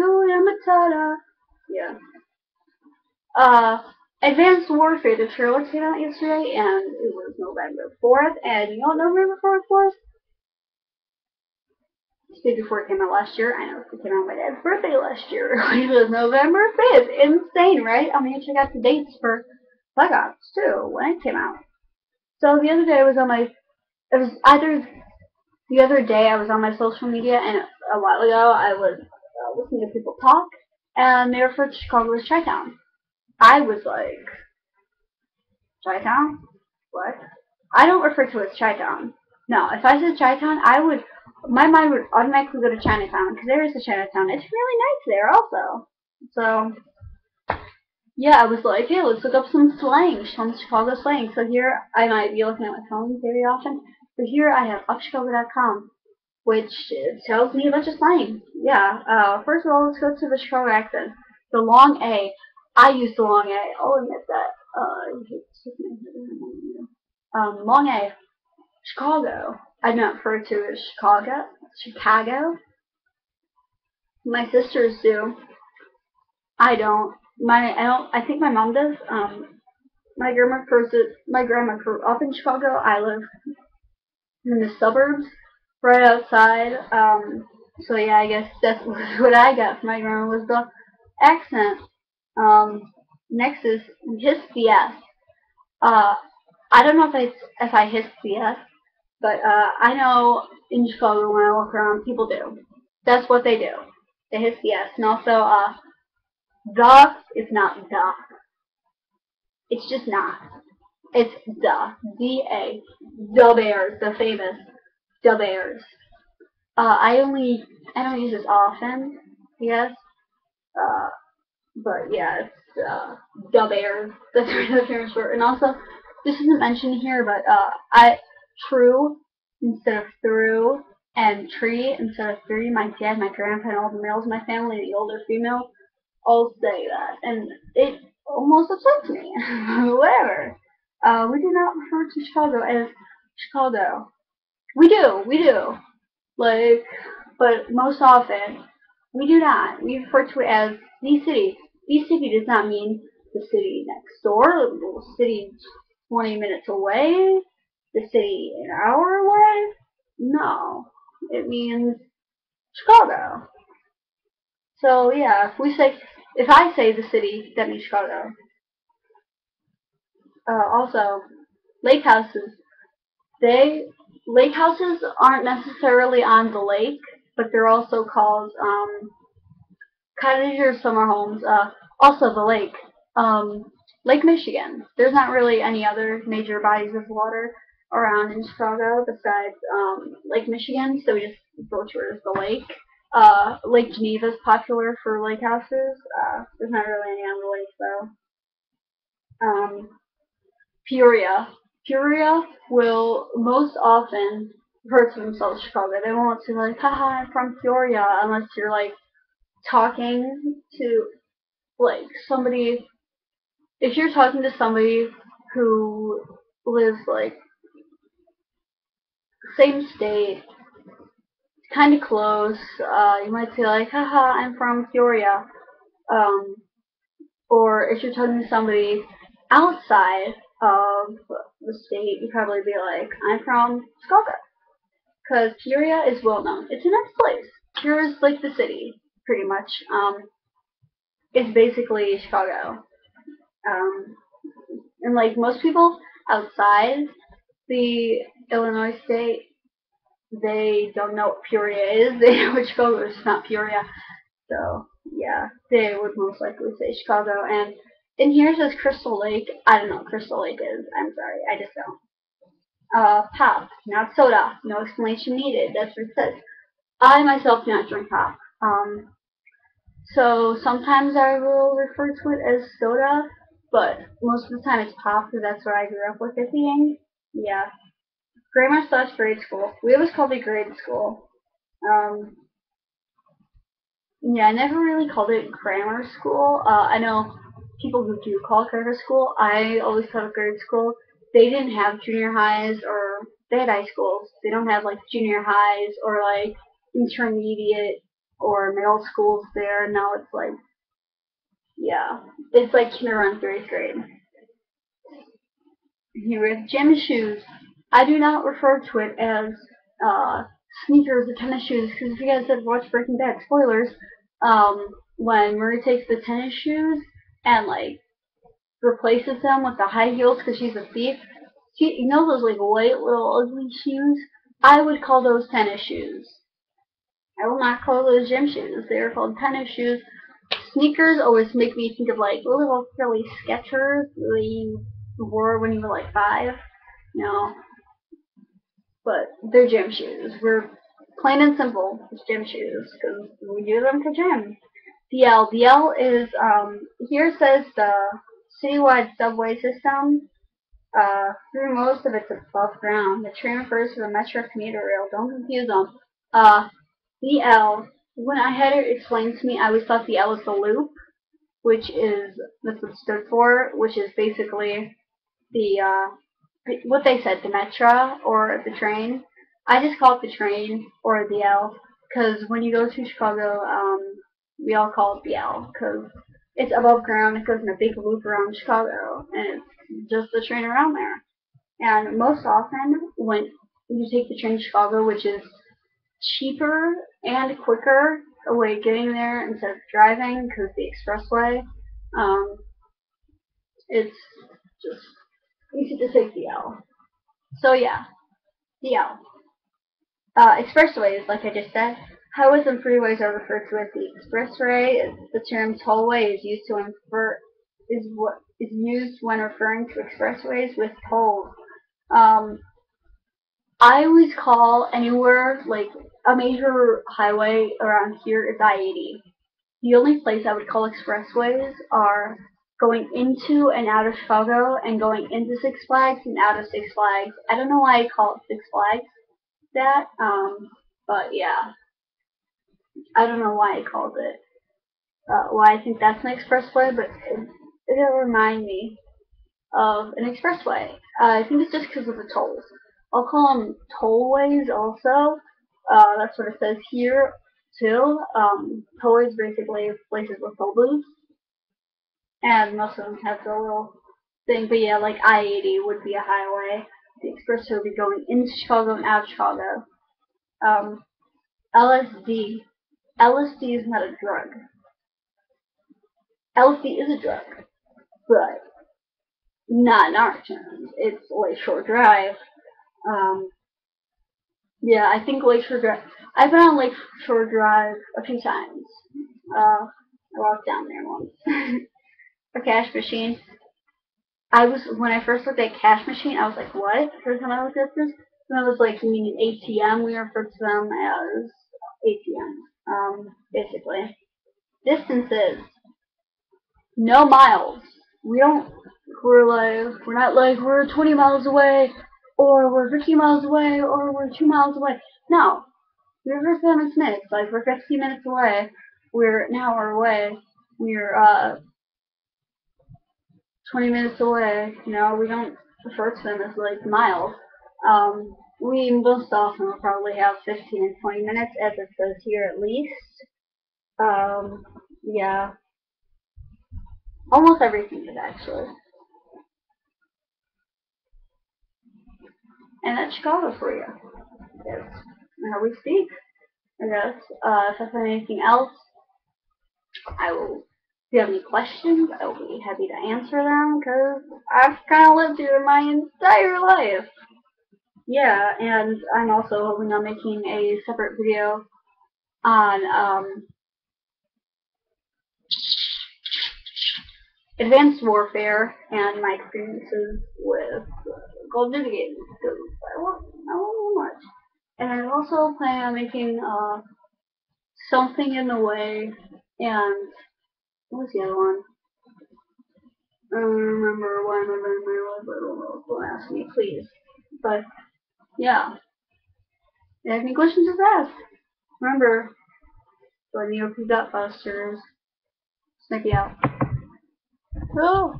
Hakuna Matata. Yeah. Uh, Advanced Warfare, the trailer came out yesterday, and it was November 4th, and you know what November 4th was? It's the day before it came out last year. I know, it came out on my dad's birthday last year, which was November 5th. Insane, right? I'm gonna check out the dates for Black Ops 2 when it came out. So the other day I was on my, it was either the other day I was on my social media, and a while ago I was listening to people talk, and they referred to Chicago as Chi-Town. I was like, Chi-Town? What? I don't refer to it as Chi-Town. No, if I said Chi-Town, my mind would automatically go to Chinatown, because there is a Chinatown. It's really nice there also. So, yeah, I was like, hey, let's look up some slang, some Chicago slang. So here, I might be looking at my phone very often, but here I have upchicago.com, which tells me a bunch of slang. Yeah, first of all, let's go to the Chicago accent. The long A. I use the long A. I'll admit that. Long A. Chicago. I don't refer to it as Chicago. Chicago. My sisters do. I don't. I think my mom does. My grandma grew up in Chicago. I live in the suburbs, right outside. So yeah, I guess that's what I got from my grandma was the accent. Next is hiss BS. I don't know if I hiss BS, but I know in Chicago when I walk around, people do. That's what they do. They hiss BS, and also the is not the. It's just not. It's the. D-A. The Bears. The famous The Bears. I don't use this often, I guess. Uh, but yeah, it's The Bears. That's really the famous word. And also, this isn't mentioned here, but true instead of through, and tree instead of three. My dad, my grandpa, and all the males in my family, the older female, all say that, and it almost upsets me. Whatever. We do not refer to Chicago as Chicago. We do. Like, but most often, we do not. We refer to it as the city. The city does not mean the city next door, the city 20 minutes away, the city an hour away. No. It means Chicago. So yeah, if I say the city, that means Chicago. Also, lake houses. They lake houses aren't necessarily on the lake, but they're also called cottage or summer homes. Also the lake. Lake Michigan. There's not really any other major bodies of water around in Chicago besides Lake Michigan, so we just refer to it as the lake. Lake Geneva is popular for lake houses. There's not really any on the lake though. Peoria. Peoria will most often refer to themselves as Chicago. They won't say like, haha, I'm from Peoria, unless you're like talking to like somebody. If you're talking to somebody who lives like same state, kind of close, you might say like, haha, I'm from Peoria. Um, or if you're talking to somebody outside of the state, you'd probably be like, I'm from Chicago. Because Peoria is well known. It's a nice place. Peoria is like the city, pretty much. It's basically Chicago. Um, and like most people outside the Illinois state, they don't know what Peoria is. They know what Chicago is, not Peoria. So yeah, they would most likely say Chicago. And in here it says Crystal Lake. I don't know what Crystal Lake is. I'm sorry, I just don't. Pop, not soda. No explanation needed. That's what it says. I myself do not drink pop. So sometimes I will refer to it as soda, but most of the time it's pop because that's what I grew up with it being. Yeah. Grammar slash grade school. We always called it grade school. Um, yeah, I never really called it grammar school. I know people who do call it grammar school. I always called it grade school. They didn't have junior highs, or they had high schools. They don't have like junior highs or like intermediate or middle school's there. Now it's like, yeah, it's like kindergarten through 8th grade. He wears gym shoes. I do not refer to it as uh, sneakers or tennis shoes because if you guys have watched Breaking Bad, spoilers, when Murray takes the tennis shoes and like replaces them with the high heels because she's a thief, you know those like white little ugly shoes? I would call those tennis shoes. I will not call those gym shoes. They are called tennis shoes. Sneakers always make me think of like little silly Skechers that you wore when you were like 5. You know, but they're gym shoes. We're plain and simple, it's gym shoes because we use them to gym. DL. DL is here says the citywide subway system. Through most of it's above ground. The train refers to the Metro commuter rail. Don't confuse them. DL. When I had it explained to me, I always thought the L was the loop, which is that's what it stood for, which is basically the what they said, the metro or the train. I just call it the train or the L because when you go to Chicago, we all call it the L because it's above ground. It goes in a big loop around Chicago, and it's just the train around there. And most often, when you take the train to Chicago, which is cheaper and quicker way getting there instead of driving because the expressway, um, it's just easy to take the L. So yeah, the L. Expressways, like I just said, highways and freeways are referred to as the expressway. The term tollway is used to infer is what is used when referring to expressways with tolls. Um, I always call anywhere like a major highway around here is I-80. The only place I would call expressways are going into and out of Chicago and going into Six Flags and out of Six Flags. I don't know why I call it Six Flags that, but yeah, I don't know why I called it, why I think that's an expressway, but it'll remind me of an expressway. I think it's just because of the tolls. I'll call them tollways also. That's what it says here too. Tollways basically places with toll booths, and most of them have the little thing. But yeah, like I-80 would be a highway. The expressway would be going into Chicago and out of Chicago. LSD. LSD is not a drug. LSD is a drug, but not in our terms. It's Lakeshore Drive. Um, yeah, I think Lakeshore Drive. I've been on Lakeshore Drive a few times. I walked down there once. A cash machine. I was when I first looked at cash machine, I was like, what? First time I looked at this, and I was like, you mean ATM? We refer to them as ATM. Basically. Distances. No miles. We don't. We're not like we're 20 miles away, or we're 50 miles away, or we're 2 miles away. No, we're 7 minutes. Like we're 50 minutes away. We're an hour away. We're 20 minutes away. You know, we don't refer to them as like miles. We most often will probably have 15 and 20 minutes, as it says here at least. Yeah, almost everything is actually. And that's Chicago for you. That's how we speak. I guess. If I find anything else, I will. If you have any questions, I will be happy to answer them because I've kind of lived here my entire life. Yeah, and I'm also hoping on making a separate video on advanced warfare and my experiences with Call of Duty games because I won't know much. And I also plan on making something in the way and what was the other one? I don't remember why my memory was, but don't ask me, please. But yeah, if you have any questions, just ask. Remember, go to neopg.busters. Snake out. Oh.